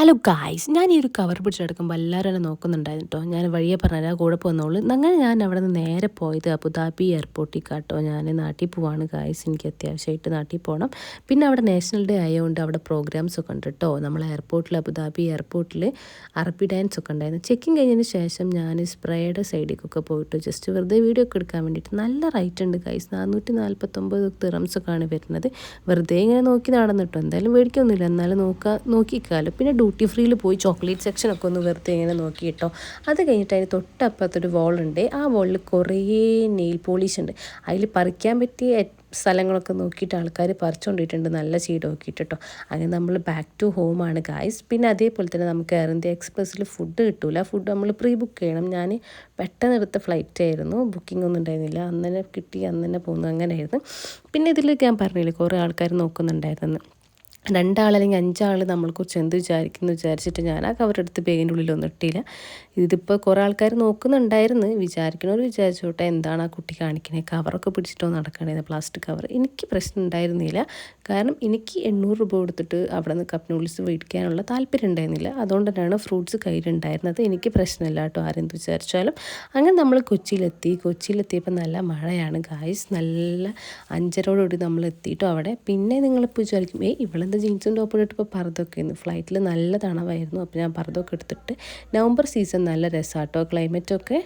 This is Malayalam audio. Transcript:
ഹലോ ഗായ്സ്, ഞാൻ ഈ ഒരു കവർ പിടിച്ചെടുക്കുമ്പോൾ എല്ലാവരും എന്നെ നോക്കുന്നുണ്ടായിരുന്നു കേട്ടോ. ഞാൻ വഴിയെ പറഞ്ഞാൽ കൂടെ പോകുന്നോളൂ. അങ്ങനെ ഞാൻ അവിടെ നിന്ന് നേരെ പോയത് അബുദാബി എയർപോർട്ടിൽ കേട്ടോ. ഞാൻ നാട്ടിൽ പോവാണ് ഗായ്സ്, എനിക്ക് അത്യാവശ്യമായിട്ട് നാട്ടിൽ പോകണം. പിന്നെ അവിടെ നാഷണൽ ഡേ ആയതുകൊണ്ട് അവിടെ പ്രോഗ്രാംസ് ഒക്കെ ഉണ്ട് കേട്ടോ. നമ്മൾ എയർപോർട്ടിൽ അബുദാബി എയർപോർട്ടിൽ അറബി ഡാൻസ് ഒക്കെ ഉണ്ടായിരുന്നു. ചെക്കിങ് കഴിഞ്ഞതിന് ശേഷം ഞാൻ സ്പ്രേയുടെ സൈഡിലേക്കൊക്കെ പോയിട്ട് ജസ്റ്റ് വെറുതെ വീഡിയോ ഒക്കെ എടുക്കാൻ വേണ്ടിയിട്ട്. നല്ല റൈറ്റ് ഉണ്ട് ഗായ്സ്, 449 ദിറംസൊക്കെയാണ് വരുന്നത്. വെറുതെ ഇങ്ങനെ നോക്കി നടന്നിട്ടോ, എന്തായാലും മേടിക്കൊന്നുമില്ല, എന്നാലും നോക്കിക്കാലോ. പിന്നെ ഡ്യൂട്ടി ഫ്രീയിൽ പോയി ചോക്ലേറ്റ് സെക്ഷനൊക്കെ ഒന്ന് വെറുതെ ഇങ്ങനെ നോക്കി കേട്ടോ. അത് കഴിഞ്ഞിട്ട് അതിന് തൊട്ടപ്പുറത്തൊരു വോളുണ്ട്. ആ വോളിൽ കുറേ നെയിൽ പോളിഷ് ഉണ്ട്. അതിൽ പറിക്കാൻ പറ്റിയ സ്ഥലങ്ങളൊക്കെ നോക്കിയിട്ട് ആൾക്കാർ പറിച്ചുകൊണ്ടിട്ടുണ്ട്, നല്ല ചീട് നോക്കിയിട്ട് കേട്ടോ. അങ്ങനെ നമ്മൾ ബാക്ക് ടു ഹോമാണ് ഗായ്സ്. പിന്നെ അതേപോലെ തന്നെ നമുക്ക് എയർ ഇന്ത്യ എക്സ്പ്രസ്സിൽ ഫുഡ് കിട്ടില്ല. ഫുഡ് നമ്മൾ പ്രീ ബുക്ക് ചെയ്യണം. ഞാൻ പെട്ടെന്ന് എടുത്ത ഫ്ലൈറ്റ് ആയിരുന്നു, ബുക്കിംഗ് ഒന്നും ഉണ്ടായിരുന്നില്ല. അന്ന് തന്നെ കിട്ടി, അന്ന് തന്നെ പോകുന്നു, അങ്ങനെയായിരുന്നു. പിന്നെ ഇതിലേക്ക് ഞാൻ പറഞ്ഞില്ലേ കുറേ ആൾക്കാർ നോക്കുന്നുണ്ടായിരുന്നു. 2 അല്ലെങ്കിൽ 5 ആൾ നമ്മളെക്കുറിച്ച് എന്ത് വിചാരിച്ചിട്ട് ഞാൻ ആ കവറെടുത്ത് ബാഗിൻ്റെ ഉള്ളിലൊന്നും ഇട്ടില്ല. ഇതിപ്പോൾ കുറേ ആൾക്കാർ നോക്കുന്നുണ്ടായിരുന്നു. വിചാരിക്കണവർ വിചാരിച്ചോട്ടെ, എന്താണ് ആ കുട്ടി കാണിക്കണേ, കവറൊക്കെ പിടിച്ചിട്ടോ നടക്കണേ, പ്ലാസ്റ്റിക് കവർ. എനിക്ക് പ്രശ്നം ഉണ്ടായിരുന്നില്ല, കാരണം എനിക്ക് 800 രൂപ കൊടുത്തിട്ട് അവിടെ നിന്ന് കപ്പ് നൂഡിൽസ് മേടിക്കാനുള്ള താല്പര്യം ഉണ്ടായിരുന്നില്ല. അതുകൊണ്ട് തന്നെയാണ് ഫ്രൂട്ട്സ് കയ്യിലുണ്ടായിരുന്നത്. എനിക്ക് പ്രശ്നമില്ല കേട്ടോ, ആരെന്ത് വിചാരിച്ചാലും. അങ്ങനെ നമ്മൾ കൊച്ചിയിലെത്തിയപ്പോൾ നല്ല മഴയാണ് ഗായ്സ്. നല്ല 5:30 നമ്മൾ എത്തിയിട്ടോ അവിടെ. പിന്നെ നിങ്ങളിപ്പോൾ വിചാരിക്കും, ഇവളെന്താ ജീൻസും ടോപ്പും ഇട്ടിപ്പോൾ പർദ്ദയൊക്കെ ആയിരുന്നു. ഫ്ലൈറ്റിൽ നല്ല തണവായിരുന്നു. അപ്പോൾ ഞാൻ പർദ്ദയൊക്കെ എടുത്തിട്ട്, നവംബർ സീസൺ നല്ല രസമാട്ടോ ക്ലൈമറ്റൊക്കെ.